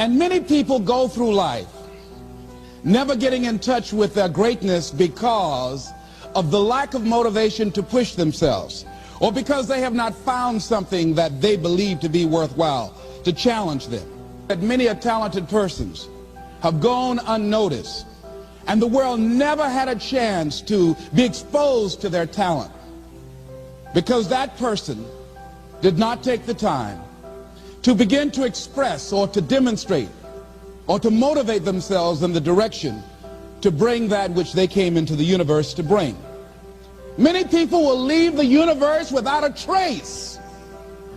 And many people go through life never getting in touch with their greatness because of the lack of motivation to push themselves, or because they have not found something that they believe to be worthwhile to challenge them. That many talented persons have gone unnoticed, and the world never had a chance to be exposed to their talent because that person did not take the time to begin to express or to demonstrate or to motivate themselves in the direction to bring that which they came into the universe to bring. Many people will leave the universe without a trace.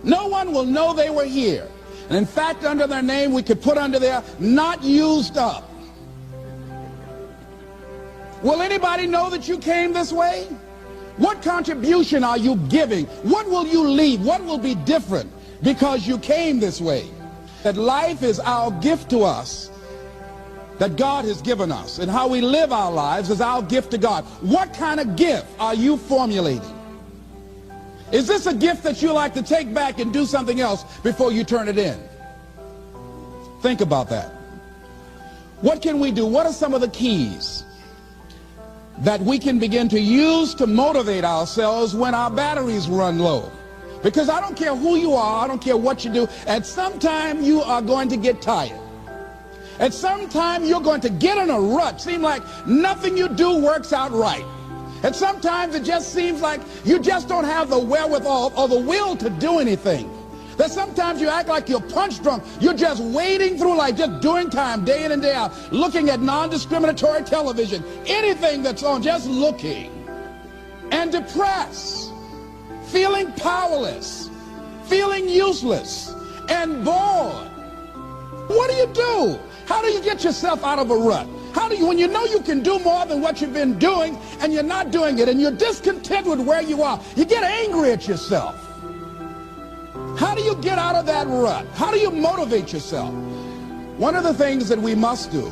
No one will know they were here. And in fact, under their name, we could put under there, not used up. Will anybody know that you came this way? What contribution are you giving? What will you leave? What will be different because you came this way? That life is our gift to us, that God has given us, and how we live our lives is our gift to God. What kind of gift are you formulating? Is this a gift that you like to take back and do something else before you turn it in? Think about that. What can we do? What are some of the keys that we can begin to use to motivate ourselves when our batteries run low? Because I don't care who you are, I don't care what you do, at some time you are going to get tired. At some time you're going to get in a rut. Seem like nothing you do works out right. And sometimes it just seems like you just don't have the wherewithal or the will to do anything. That sometimes you act like you're punch drunk. You're just wading through life, just doing time day in and day out, looking at non-discriminatory television, anything that's on, just looking. And depressed, feeling powerless, feeling useless, and bored. What do you do? How do you get yourself out of a rut? How do you, when you know you can do more than what you've been doing and you're not doing it and you're discontent with where you are, you get angry at yourself. How do you get out of that rut? How do you motivate yourself? One of the things that we must do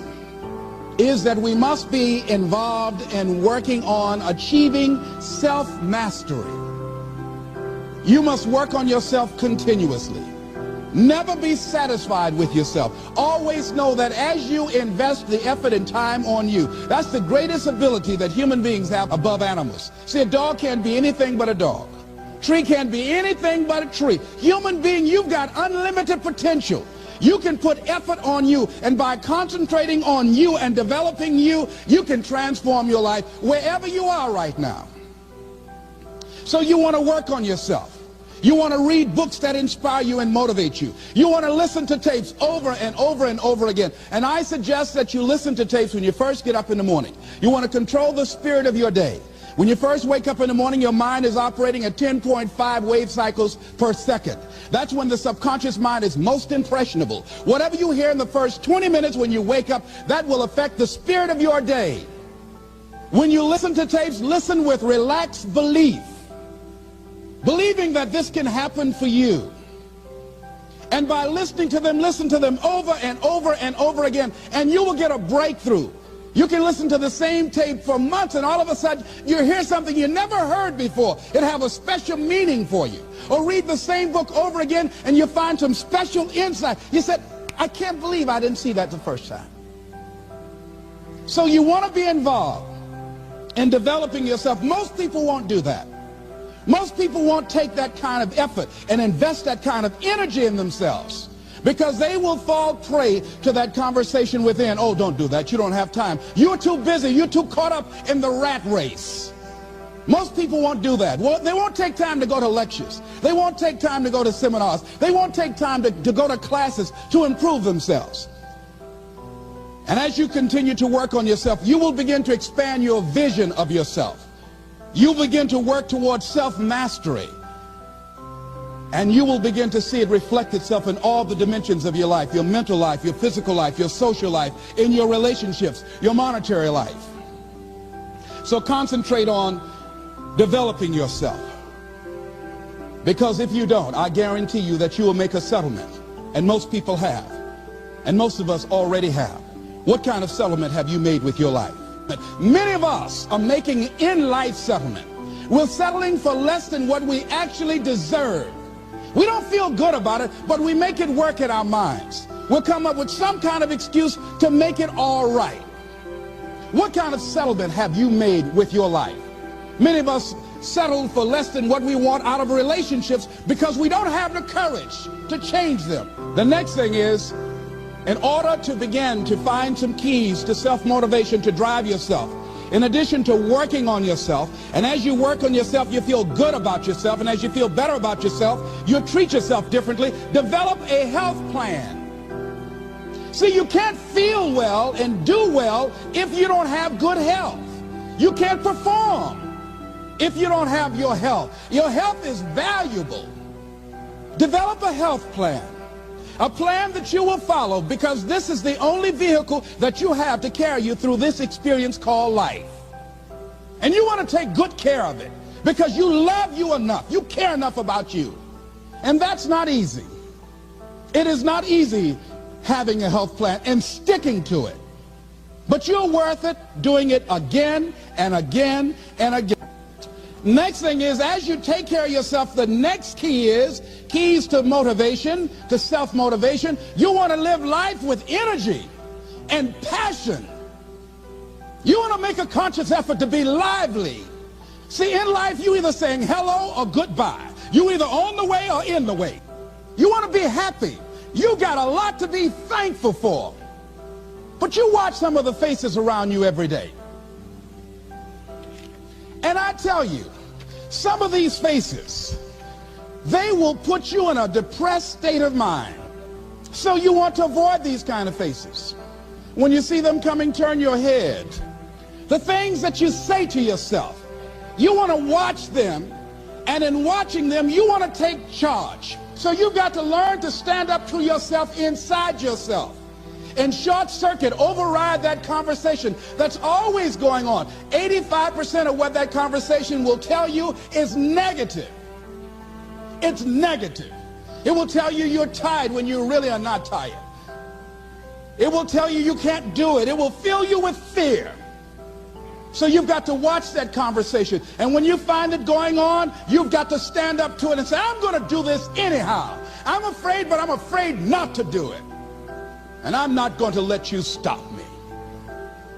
is that we must be involved in working on achieving self-mastery. You must work on yourself continuously. Never be satisfied with yourself. Always know that as you invest the effort and time on you, that's the greatest ability that human beings have above animals. See, a dog can't be anything but a dog. Tree can't be anything but a tree. Human being, you've got unlimited potential. You can put effort on you, and by concentrating on you and developing you, you can transform your life wherever you are right now. So you want to work on yourself. You want to read books that inspire you and motivate you. You want to listen to tapes over and over and over again. And I suggest that you listen to tapes when you first get up in the morning. You want to control the spirit of your day. When you first wake up in the morning, your mind is operating at 10.5 wave cycles per second. That's when the subconscious mind is most impressionable. Whatever you hear in the first 20 minutes when you wake up, that will affect the spirit of your day. When you listen to tapes, listen with relaxed belief, believing that this can happen for you. And by listening to them, listen to them over and over and over again, and you will get a breakthrough. You can listen to the same tape for months, and all of a sudden you hear something you never heard before. It have a special meaning for you. Or read the same book over again, and you find some special insight. You said, I can't believe I didn't see that the first time. So you want to be involved in developing yourself. Most people won't do that. Most people won't take that kind of effort and invest that kind of energy in themselves, because they will fall prey to that conversation within. Oh, don't do that. You don't have time. You're too busy. You're too caught up in the rat race. Most people won't do that. Well, they won't take time to go to lectures. They won't take time to go to seminars. They won't take time to go to classes to improve themselves. And as you continue to work on yourself, you will begin to expand your vision of yourself. You begin to work towards self-mastery. And you will begin to see it reflect itself in all the dimensions of your life, your mental life, your physical life, your social life, in your relationships, your monetary life. So concentrate on developing yourself. Because if you don't, I guarantee you that you will make a settlement. And most people have. And most of us already have. What kind of settlement have you made with your life? Many of us are making in-life settlement. We're settling for less than what we actually deserve. We don't feel good about it, but we make it work in our minds. We'll come up with some kind of excuse to make it all right. What kind of settlement have you made with your life? Many of us settle for less than what we want out of relationships because we don't have the courage to change them. The next thing is, in order to begin to find some keys to self-motivation to drive yourself, in addition to working on yourself, and as you work on yourself, you feel good about yourself, and as you feel better about yourself, you treat yourself differently. Develop a health plan. See, you can't feel well and do well if you don't have good health. You can't perform if you don't have your health. Your health is valuable. Develop a health plan. A plan that you will follow, because this is the only vehicle that you have to carry you through this experience called life. And you want to take good care of it because you love you enough. You care enough about you. And that's not easy. It is not easy having a health plan and sticking to it. But you're worth it doing it again and again and again. Next thing is, as you take care of yourself, the next key is keys to motivation, to self-motivation. You want to live life with energy and passion. You want to make a conscious effort to be lively. See, in life, you either saying hello or goodbye. You either on the way or in the way. You want to be happy. You got a lot to be thankful for. But you watch some of the faces around you every day. And I tell you, some of these faces, they will put you in a depressed state of mind. So you want to avoid these kind of faces. When you see them coming, turn your head. The things that you say to yourself, you want to watch them, and in watching them, you want to take charge. So you've got to learn to stand up to yourself inside yourself and short circuit, override that conversation that's always going on. 85% of what that conversation will tell you is negative. It's negative. It will tell you you're tired when you really are not tired. It will tell you you can't do it. It will fill you with fear. So you've got to watch that conversation. And when you find it going on, you've got to stand up to it and say, I'm going to do this anyhow. I'm afraid, but I'm afraid not to do it. And I'm not going to let you stop me.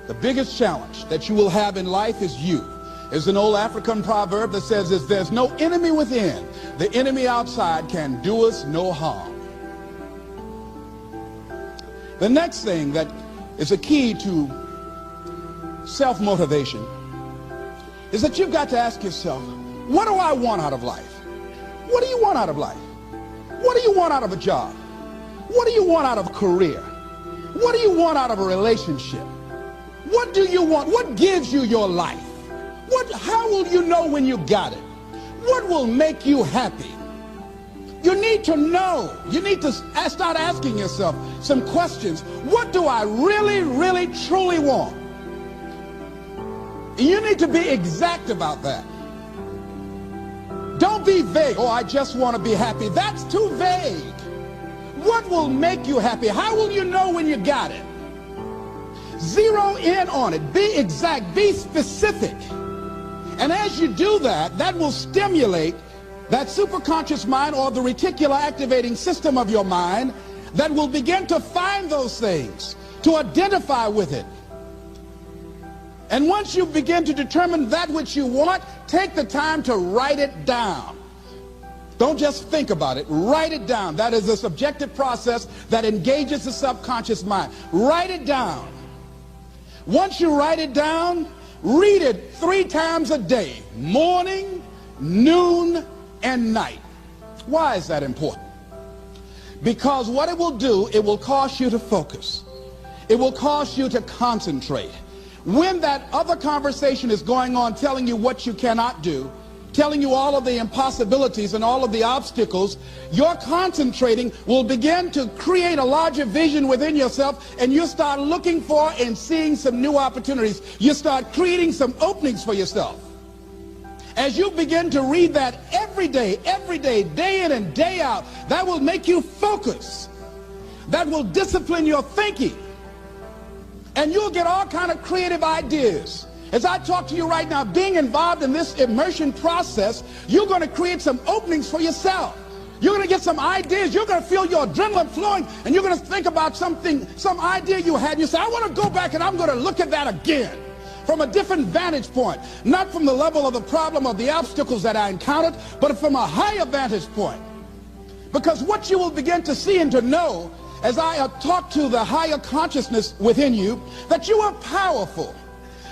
The biggest challenge that you will have in life is you. There's an old African proverb that says, if there's no enemy within, the enemy outside can do us no harm. The next thing that is a key to self-motivation is that you've got to ask yourself, what do I want out of life? What do you want out of life? What do you want out of a job? What do you want out of a career? What do you want out of a relationship? What do you want? What gives you your life? How will you know when you got it? What will make you happy? You need to know. You need to start asking yourself some questions. What do I really, really, truly want? You need to be exact about that. Don't be vague. Oh, I just want to be happy. That's too vague. What will make you happy? How will you know when you got it? Zero in on it. Be exact. Be specific. And as you do that, that will stimulate that superconscious mind, or the reticular activating system of your mind, that will begin to find those things, to identify with it. And once you begin to determine that which you want, take the time to write it down. Don't just think about it. Write it down. That is a subjective process that engages the subconscious mind. Write it down. Once you write it down, read it 3 times a day, morning, noon, and night. Why is that important? Because what it will do, it will cause you to focus. It will cause you to concentrate. When that other conversation is going on telling you what you cannot do, telling you all of the impossibilities and all of the obstacles, your concentrating will begin to create a larger vision within yourself, and you start looking for and seeing some new opportunities. You start creating some openings for yourself. As you begin to read that every day, day in and day out, that will make you focus. That will discipline your thinking. And you'll get all kind of creative ideas. As I talk to you right now, being involved in this immersion process, you're going to create some openings for yourself. You're going to get some ideas. You're going to feel your adrenaline flowing, and you're going to think about something, some idea you had. You say, I want to go back and I'm going to look at that again from a different vantage point, not from the level of the problem or the obstacles that I encountered, but from a higher vantage point. Because what you will begin to see and to know as I talk to the higher consciousness within you, that you are powerful,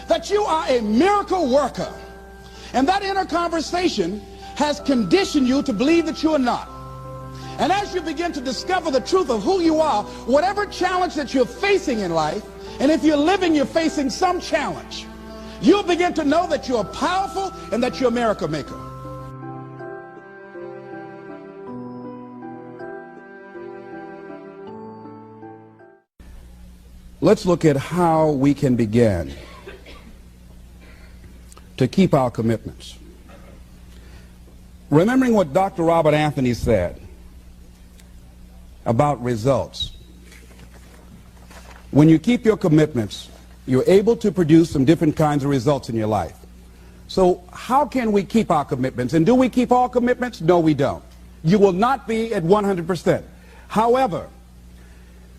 that you are a miracle worker. And that inner conversation has conditioned you to believe that you are not. And as you begin to discover the truth of who you are, whatever challenge that you're facing in life, and if you're living, you're facing some challenge, you'll begin to know that you're powerful and that you're a miracle maker. Let's look at how we can begin to keep our commitments. Remembering what Dr. Robert Anthony said about results. When you keep your commitments, you're able to produce some different kinds of results in your life. So how can we keep our commitments? And do we keep all commitments? No, we don't. You will not be at 100%. However,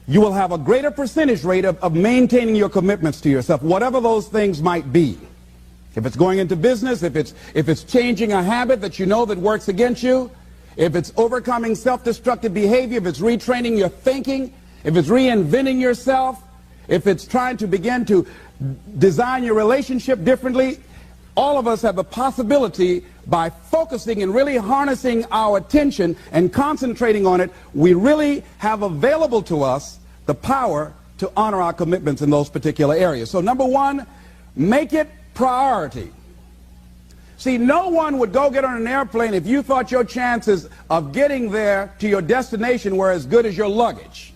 you will have a greater percentage rate of maintaining your commitments to yourself, whatever those things might be. If it's going into business, if it's changing a habit that you know that works against you, if it's overcoming self-destructive behavior, if it's retraining your thinking, if it's reinventing yourself, if it's trying to begin to design your relationship differently, all of us have the possibility, by focusing and really harnessing our attention and concentrating on it, we really have available to us the power to honor our commitments in those particular areas. So number one, make it priority. See, no one would go get on an airplane if you thought your chances of getting there to your destination were as good as your luggage.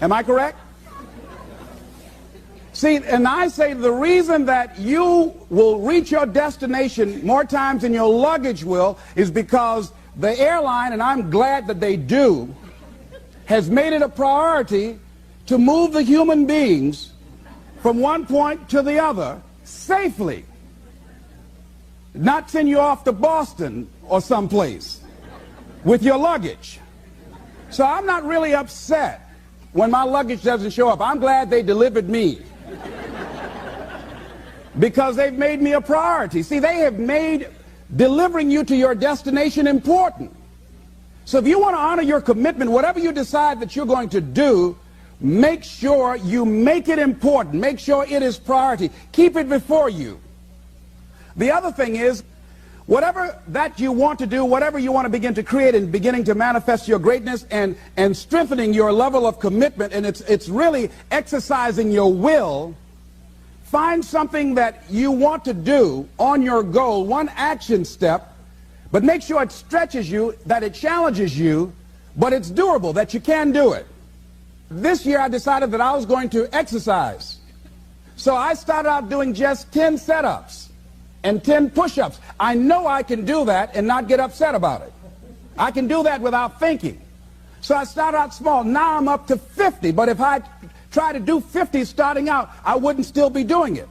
Am I correct? See, and I say the reason that you will reach your destination more times than your luggage will is because the airline, and I'm glad that they do, has made it a priority to move the human beings from one point to the other safely. Not send you off to Boston or someplace with your luggage. So I'm not really upset when my luggage doesn't show up. I'm glad they delivered me, because they've made me a priority. See, they have made delivering you to your destination important. So if you want to honor your commitment, whatever you decide that you're going to do, make sure you make it important. Make sure it is priority. Keep it before you. The other thing is, whatever that you want to do, whatever you want to begin to create and beginning to manifest your greatness and strengthening your level of commitment, and it's really exercising your will. Find something that you want to do on your goal, one action step, but make sure it stretches you, that it challenges you, but it's doable, that you can do it. This year I decided that I was going to exercise. So I started out doing just 10 setups and 10 push-ups. I know I can do that and not get upset about it. I can do that without thinking. So I started out small. Now I'm up to 50, but if I try to do 50 starting out, I wouldn't still be doing it.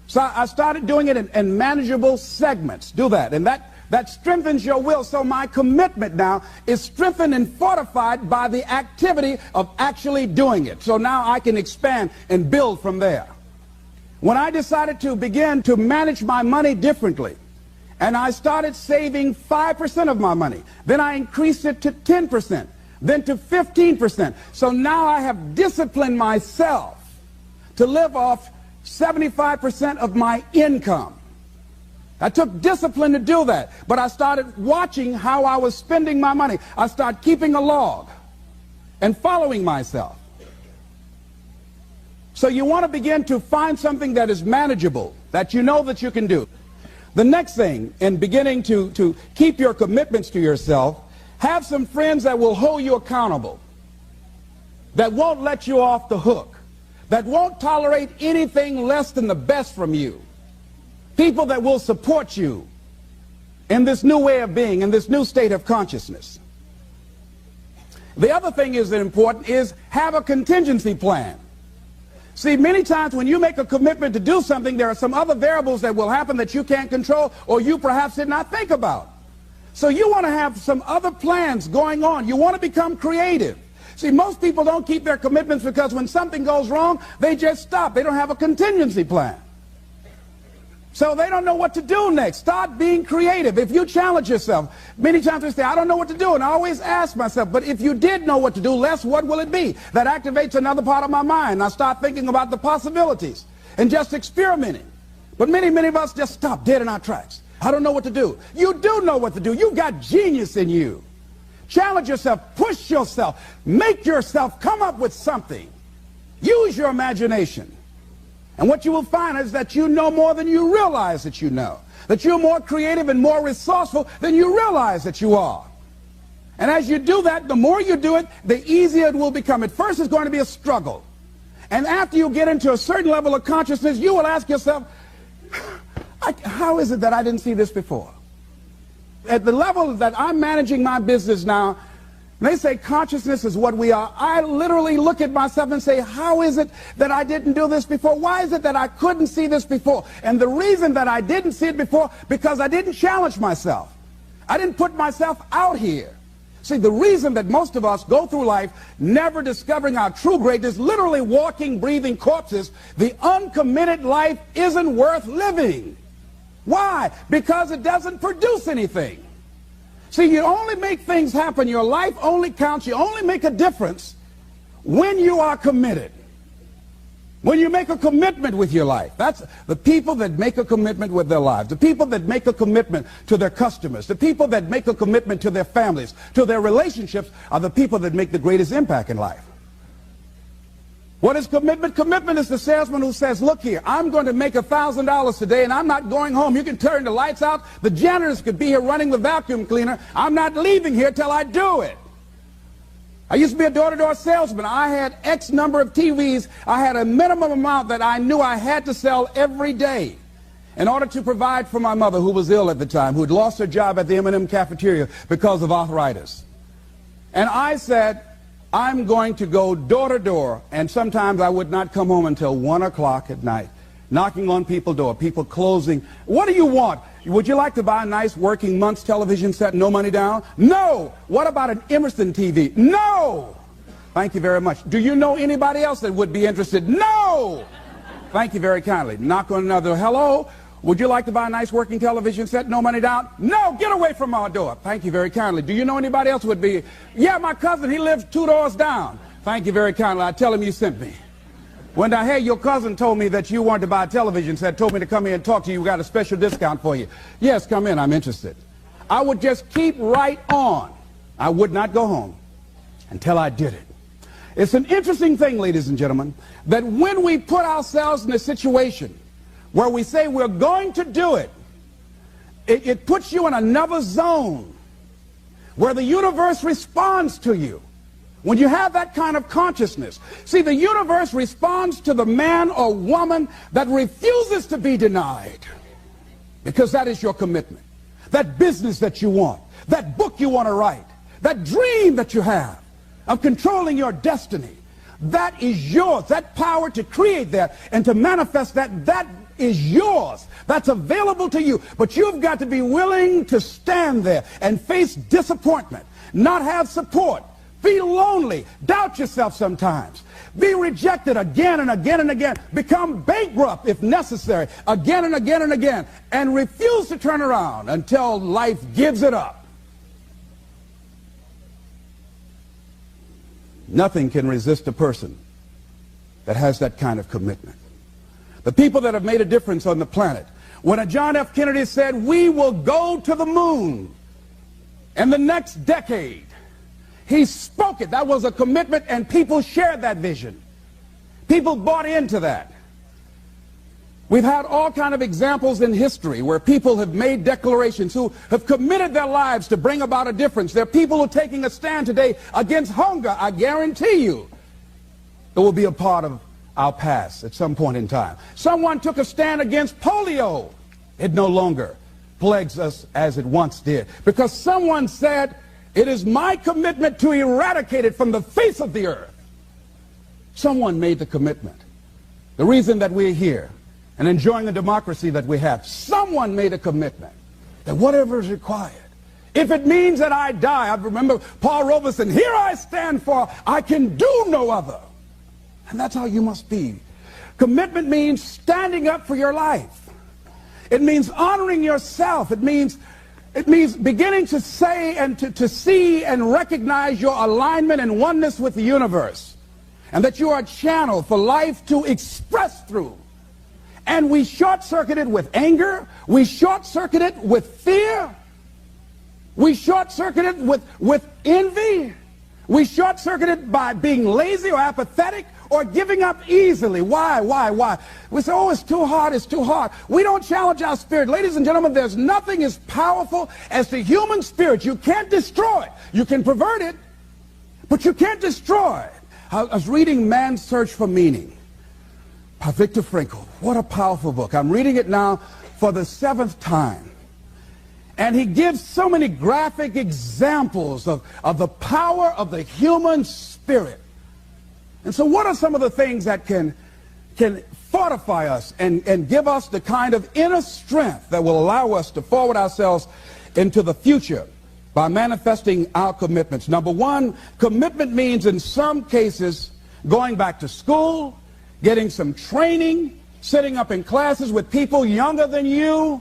So I started doing it in manageable segments. Do that, and that strengthens your will. So my commitment now is strengthened and fortified by the activity of actually doing it. So now I can expand and build from there. When I decided to begin to manage my money differently, and I started saving 5% of my money, then I increased it to 10%, then to 15%. So now I have disciplined myself to live off 75% of my income. I took discipline to do that, but I started watching how I was spending my money. I started keeping a log and following myself. So you want to begin to find something that is manageable, that you know that you can do. The next thing, in beginning to keep your commitments to yourself, have some friends that will hold you accountable, that won't let you off the hook, that won't tolerate anything less than the best from you. People that will support you in this new way of being, in this new state of consciousness. The other thing is important is have a contingency plan. See, many times when you make a commitment to do something, there are some other variables that will happen that you can't control or you perhaps did not think about. So you want to have some other plans going on. You want to become creative. See, most people don't keep their commitments because when something goes wrong, they just stop. They don't have a contingency plan. So they don't know what to do next. Start being creative. If you challenge yourself, many times we say, I don't know what to do, and I always ask myself, but if you did know what to do, Les, what will it be? That activates another part of my mind. I start thinking about the possibilities and just experimenting. But many of us just stop dead in our tracks. I don't know what to do. You do know what to do. You've got genius in you. Challenge yourself, push yourself, make yourself come up with something. Use your imagination. And what you will find is that you know more than you realize that you know. That you're more creative and more resourceful than you realize that you are. And as you do that, the more you do it, the easier it will become. At first, it's going to be a struggle. And after you get into a certain level of consciousness, you will ask yourself, how is it that I didn't see this before? At the level that I'm managing my business now, they say consciousness is what we are. I literally look at myself and say, how is it that I didn't do this before? Why is it that I couldn't see this before? And the reason that I didn't see it before, because I didn't challenge myself. I didn't put myself out here. See, the reason that most of us go through life never discovering our true greatness, literally walking, breathing corpses, the uncommitted life isn't worth living. Why? Because it doesn't produce anything. See, you only make things happen. Your life only counts. You only make a difference when you are committed. When you make a commitment with your life. That's the people that make a commitment with their lives. The people that make a commitment to their customers. The people that make a commitment to their families, to their relationships, are the people that make the greatest impact in life. What is commitment? Commitment is the salesman who says, look here, I'm going to make $1,000 today and I'm not going home. You can turn the lights out. The janitors could be here running the vacuum cleaner. I'm not leaving here till I do it. I used to be a door-to-door salesman. I had X number of TVs. I had a minimum amount that I knew I had to sell every day in order to provide for my mother, who was ill at the time, who had lost her job at the M&M cafeteria because of arthritis. And I said, I'm going to go door to door, and sometimes I would not come home until 1 o'clock at night, knocking on people's door, people closing. What do you want? Would you like to buy a nice working month's television set, no money down? No. What about an Emerson TV? No. Thank you very much. Do you know anybody else that would be interested? No. Thank you very kindly. Knock on another. Hello. Would you like to buy a nice working television set, no money down? No, get away from our door. Thank you very kindly. Do you know anybody else would be? Yeah, my cousin, he lives 2 doors down. Thank you very kindly. I tell him you sent me. When I heard your cousin told me that you wanted to buy a television set, told me to come here and talk to you, we got a special discount for you. Yes, come in, I'm interested. I would just keep right on. I would not go home until I did it. It's an interesting thing, ladies and gentlemen, that when we put ourselves in a situation where we say we're going to do it, it puts you in another zone where the universe responds to you. When you have that kind of consciousness, see, the universe responds to the man or woman that refuses to be denied, because that is your commitment. That business that you want, that book you want to write, that dream that you have of controlling your destiny, that is yours. That power to create that and to manifest that, that is yours. That's available to you. But you've got to be willing to stand there and face disappointment, not have support, feel lonely, doubt yourself sometimes, be rejected again and again and again, become bankrupt if necessary, again and again and again, and refuse to turn around until life gives it up. Nothing can resist a person that has that kind of commitment. The people that have made a difference on the planet. When John F. Kennedy said, we will go to the moon in the next decade, he spoke it. That was a commitment, and people shared that vision. People bought into that. We've had all kinds of examples in history where people have made declarations, who have committed their lives to bring about a difference. There are people who are taking a stand today against hunger. I guarantee you it will be a part of our past at some point in time. Someone took a stand against polio. It no longer plagues us as it once did, because someone said, it is my commitment to eradicate it from the face of the earth. Someone made the commitment. The reason that we're here and enjoying the democracy that we have, someone made a commitment that whatever is required, If it means that I die, I remember Paul Robeson, here I stand for I can do no other. And that's how you must be. Commitment means standing up for your life. It means honoring yourself. It means beginning to say and to see and recognize your alignment and oneness with the universe. And that you are a channel for life to express through. And we short-circuit it with anger. We short-circuit it with fear. We short-circuit it with envy. We short-circuit it by being lazy or apathetic or giving up easily. Why? We say, oh, it's too hard, it's too hard. We don't challenge our spirit. Ladies and gentlemen, there's nothing as powerful as the human spirit. You can't destroy it. You can pervert it, but you can't destroy it. I was reading Man's Search for Meaning by Viktor Frankl. What a powerful book. I'm reading it now for the 7th time. And he gives so many graphic examples of the power of the human spirit. And so what are some of the things that can fortify us and give us the kind of inner strength that will allow us to forward ourselves into the future by manifesting our commitments? Number one, commitment means in some cases going back to school, getting some training, sitting up in classes with people younger than you,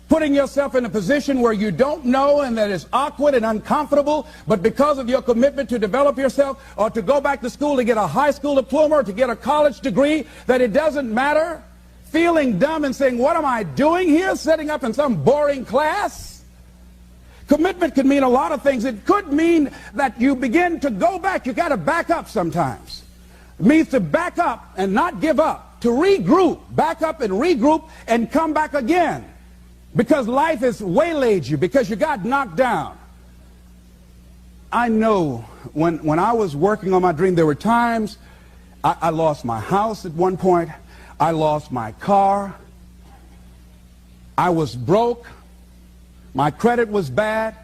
putting yourself in a position where you don't know and that is awkward and uncomfortable, but because of your commitment to develop yourself or to go back to school to get a high school diploma or to get a college degree, that it doesn't matter, feeling dumb and saying, what am I doing here, sitting up in some boring class? Commitment could mean a lot of things. It could mean that you begin to go back. You got to back up sometimes. It means to back up and not give up, to regroup, back up and regroup and come back again. Because life has waylaid you, because you got knocked down. I know when I was working on my dream, there were times I lost my house at one point. I lost my car. I was broke. My credit was bad.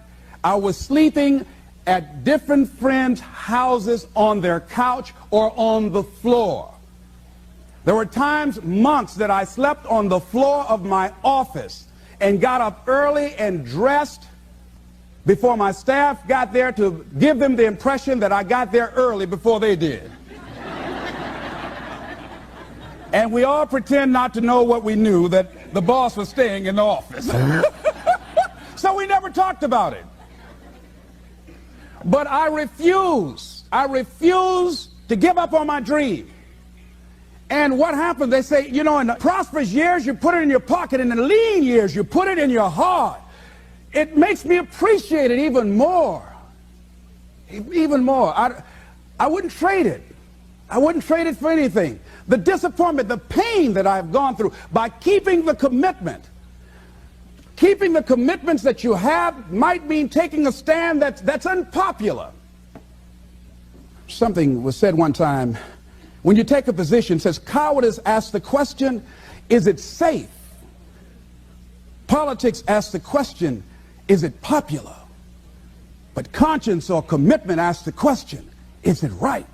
I was sleeping at different friends' houses on their couch or on the floor. There were times, months, that I slept on the floor of my office and got up early and dressed before my staff got there to give them the impression that I got there early before they did. And we all pretend not to know what we knew, that the boss was staying in the office. So we never talked about it. But I refuse to give up on my dream. And what happened? They say, you know, in the prosperous years, you put it in your pocket. In the lean years, you put it in your heart. It makes me appreciate it even more. Even more. I wouldn't trade it. I wouldn't trade it for anything. The disappointment, the pain that I've gone through by keeping the commitment. Keeping the commitments that you have might mean taking a stand that's unpopular. Something was said one time. When you take a position, it says cowardice asks the question, is it safe? Politics asks the question, is it popular? But conscience or commitment asks the question, is it right?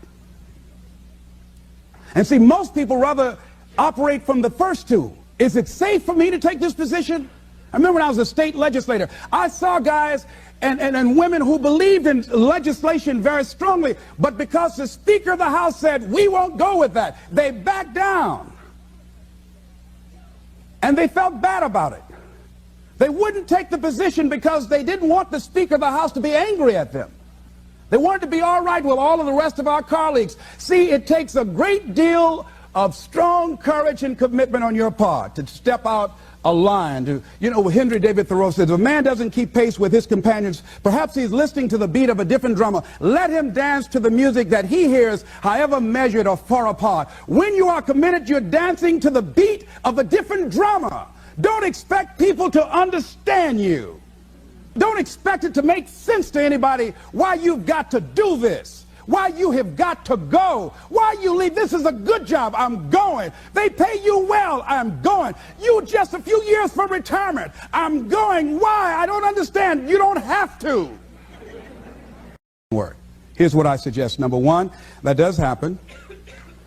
And see, most people rather operate from the first two. Is it safe for me to take this position? I remember when I was a state legislator, I saw guys and women who believed in legislation very strongly, but because the Speaker of the House said, we won't go with that, they backed down. And they felt bad about it. They wouldn't take the position because they didn't want the Speaker of the House to be angry at them. They wanted to be all right with all of the rest of our colleagues. See, it takes a great deal of strong courage and commitment on your part to step out a line. Henry David Thoreau says, if a man doesn't keep pace with his companions, perhaps he's listening to the beat of a different drummer. Let him dance to the music that he hears, however measured or far apart. When you are committed, you're dancing to the beat of a different drummer. Don't expect people to understand you. Don't expect it to make sense to anybody why you've got to do this. Why you have got to go. Why you leave. This is a good job. I'm going. They pay you well. I'm going. You just a few years from retirement. I'm going. Why? I don't understand. You don't have to. Here's what I suggest. Number one, that does happen.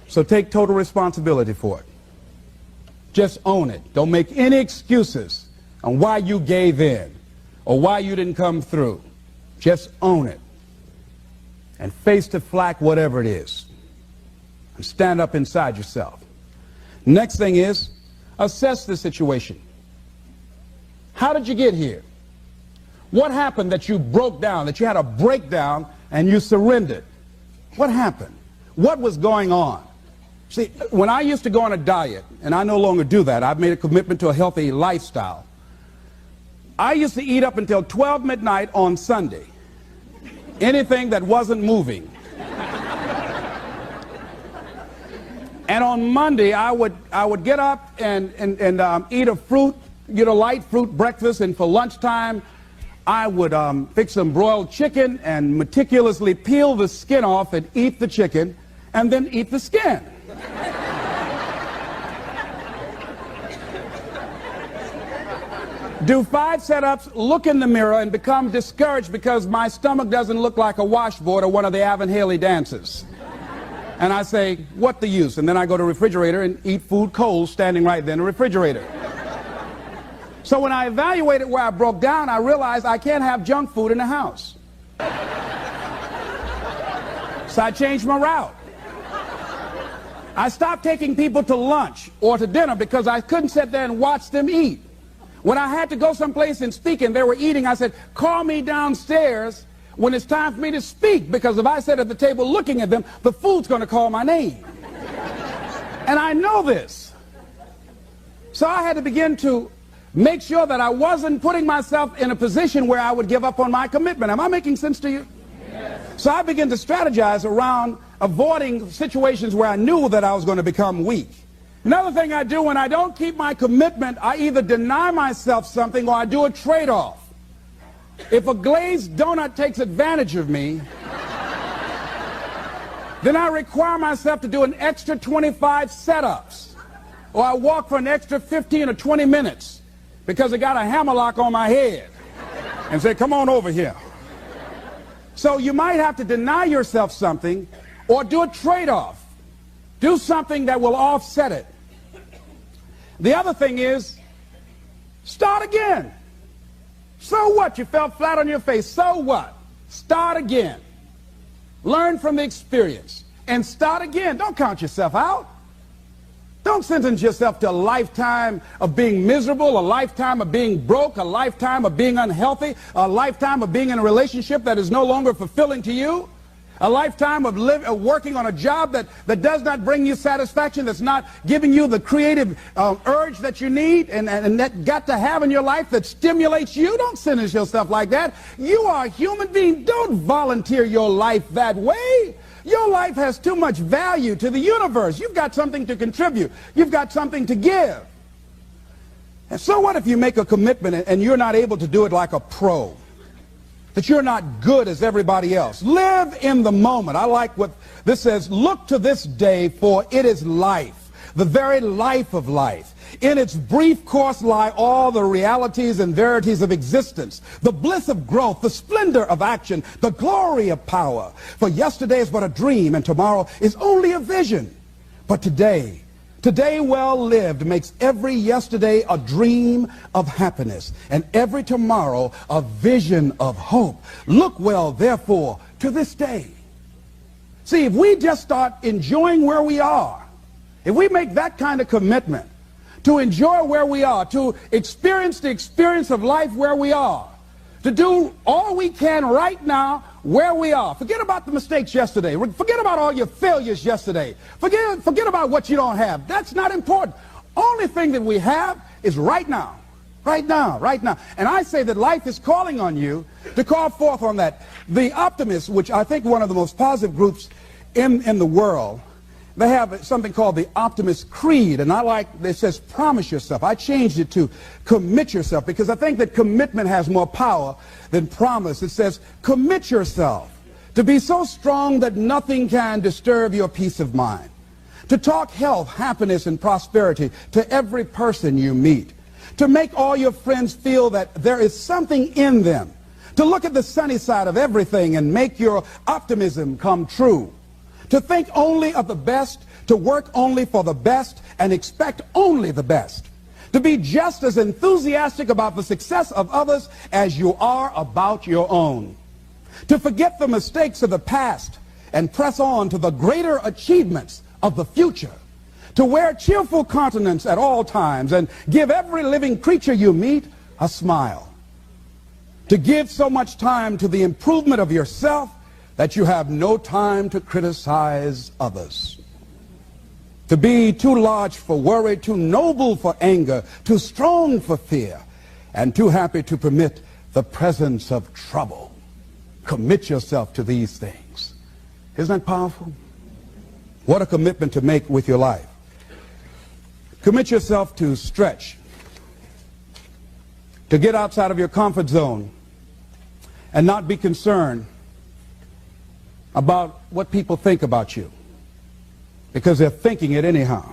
So take total responsibility for it. Just own it. Don't make any excuses on why you gave in, or why you didn't come through. Just own it and face the flak, whatever it is, and stand up inside yourself. Next thing is, assess the situation. How did you get here? What happened that you broke down, that you had a breakdown and you surrendered? What happened? What was going on? See, when I used to go on a diet, and I no longer do that, I've made a commitment to a healthy lifestyle. I used to eat up until 12 midnight on Sunday. Anything that wasn't moving. And on Monday, I would get up and eat a fruit, get a light fruit breakfast, and for lunchtime, I would fix some broiled chicken and meticulously peel the skin off and eat the chicken, and then eat the skin. Do 5 setups, look in the mirror, and become discouraged because my stomach doesn't look like a washboard or one of the Avon Haley dances. And I say, what the use? And then I go to the refrigerator and eat food cold standing right there in the refrigerator. So when I evaluated where I broke down, I realized I can't have junk food in the house. So I changed my route. I stopped taking people to lunch or to dinner because I couldn't sit there and watch them eat. When I had to go someplace and speak and they were eating, I said, call me downstairs when it's time for me to speak, because if I sit at the table looking at them, the food's going to call my name. And I know this. So I had to begin to make sure that I wasn't putting myself in a position where I would give up on my commitment. Am I making sense to you? Yes. So I began to strategize around avoiding situations where I knew that I was going to become weak. Another thing I do when I don't keep my commitment, I either deny myself something or I do a trade-off. If a glazed donut takes advantage of me, then I require myself to do an extra 25 setups. Or I walk for an extra 15 or 20 minutes because I got a hammerlock on my head and say, come on over here. So you might have to deny yourself something or do a trade-off. Do something that will offset it. The other thing is, start again. So what? You fell flat on your face. So what? Start again. Learn from the experience and start again. Don't count yourself out. Don't sentence yourself to a lifetime of being miserable, a lifetime of being broke, a lifetime of being unhealthy, a lifetime of being in a relationship that is no longer fulfilling to you. A lifetime of working on a job that does not bring you satisfaction, that's not giving you the creative urge that you need and that got to have in your life that stimulates you. Don't sentence yourself like that. You are a human being. Don't volunteer your life that way. Your life has too much value to the universe. You've got something to contribute. You've got something to give. And so what if you make a commitment and you're not able to do it like a pro? That you're not good as everybody else. Live in the moment. I like what this says. Look to this day, for it is life, the very life of life. In its brief course lie all the realities and verities of existence, the bliss of growth, the splendor of action, the glory of power. For yesterday is but a dream, and tomorrow is only a vision. But today well lived makes every yesterday a dream of happiness, and every tomorrow a vision of hope. Look well, therefore, to this day. See, if we just start enjoying where we are, if we make that kind of commitment to enjoy where we are, to experience the experience of life where we are, to do all we can right now where we are. Forget about the mistakes yesterday. Forget about all your failures yesterday. Forget about what you don't have. That's not important. Only thing that we have is right now. Right now, right now. And I say that life is calling on you to call forth on that. The optimists, which I think one of the most positive groups in the world, they have something called the Optimist Creed, and I like, it says promise yourself. I changed it to commit yourself, because I think that commitment has more power than promise. It says commit yourself to be so strong that nothing can disturb your peace of mind, to talk health, happiness, and prosperity to every person you meet, to make all your friends feel that there is something in them, to look at the sunny side of everything and make your optimism come true, to think only of the best, to work only for the best, and expect only the best, To be just as enthusiastic about the success of others as you are about your own. To forget the mistakes of the past and press on to the greater achievements of the future. To wear cheerful countenance at all times and give every living creature you meet a smile. To give so much time to the improvement of yourself that you have no time to criticize others. To be too large for worry, too noble for anger, too strong for fear, and too happy to permit the presence of trouble. Commit yourself to these things. Isn't that powerful? What a commitment to make with your life. Commit yourself to stretch, to get outside of your comfort zone and not be concerned about what people think about you, because they're thinking it anyhow.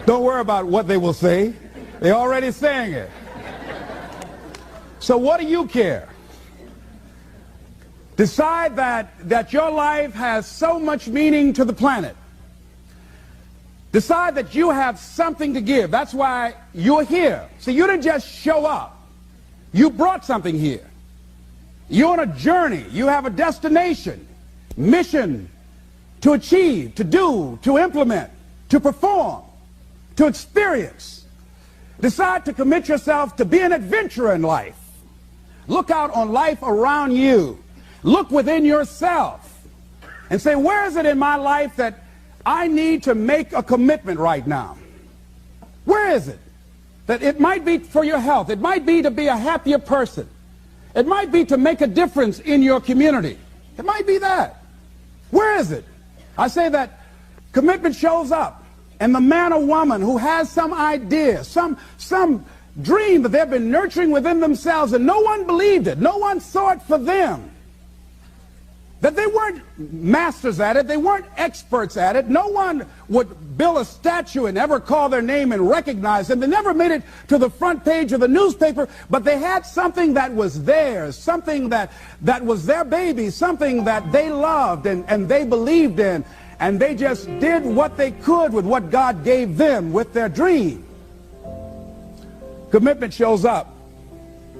Don't worry about what they will say. They're already saying it. So what do you care? Decide that your life has so much meaning to the planet. Decide that you have something to give. That's why you're here. See, you didn't just show up. You brought something here. You're on a journey. You have a destination, mission to achieve, to do, to implement, to perform, to experience. Decide to commit yourself to be an adventurer in life. Look out on life around you. Look within yourself and say, where is it in my life that I need to make a commitment right now? Where is it? That it might be for your health. It might be to be a happier person. It might be to make a difference in your community. It might be that. Where is it? I say that commitment shows up, and the man or woman who has some idea, some dream that they've been nurturing within themselves, and no one believed it, no one saw it for them, that they weren't masters at it, they weren't experts at it, no one would build a statue and ever call their name and recognize them. They never made it to the front page of the newspaper, but they had something that was theirs, something that was their baby, something that they loved and they believed in, and they just did what they could with what God gave them with their dream. Commitment shows up,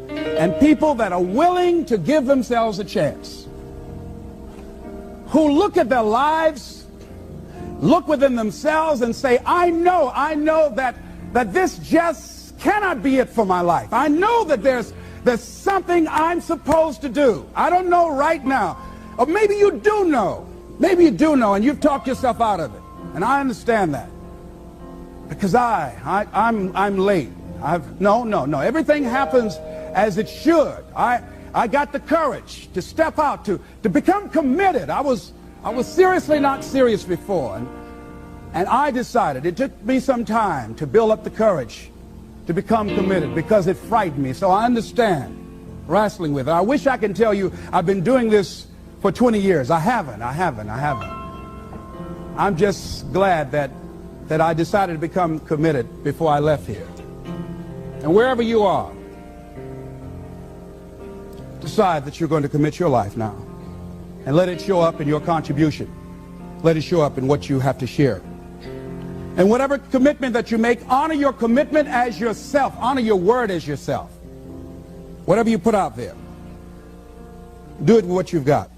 and people that are willing to give themselves a chance, who look at their lives, look within themselves and say, I know that this just cannot be it for my life. I know that there's something I'm supposed to do. I don't know right now. Or maybe you do know. Maybe you do know, and you've talked yourself out of it. And I understand that. Because I'm late. No. Everything happens as it should. I got the courage to step out, to become committed. I was seriously not serious before. And I decided, it took me some time to build up the courage to become committed because it frightened me. So I understand wrestling with it. I wish I could tell you I've been doing this for 20 years. I haven't. I'm just glad that I decided to become committed before I left here. And wherever you are, decide that you're going to commit your life now. And let it show up in your contribution. Let it show up in what you have to share. And whatever commitment that you make, honor your commitment as yourself. Honor your word as yourself. Whatever you put out there, do it with what you've got.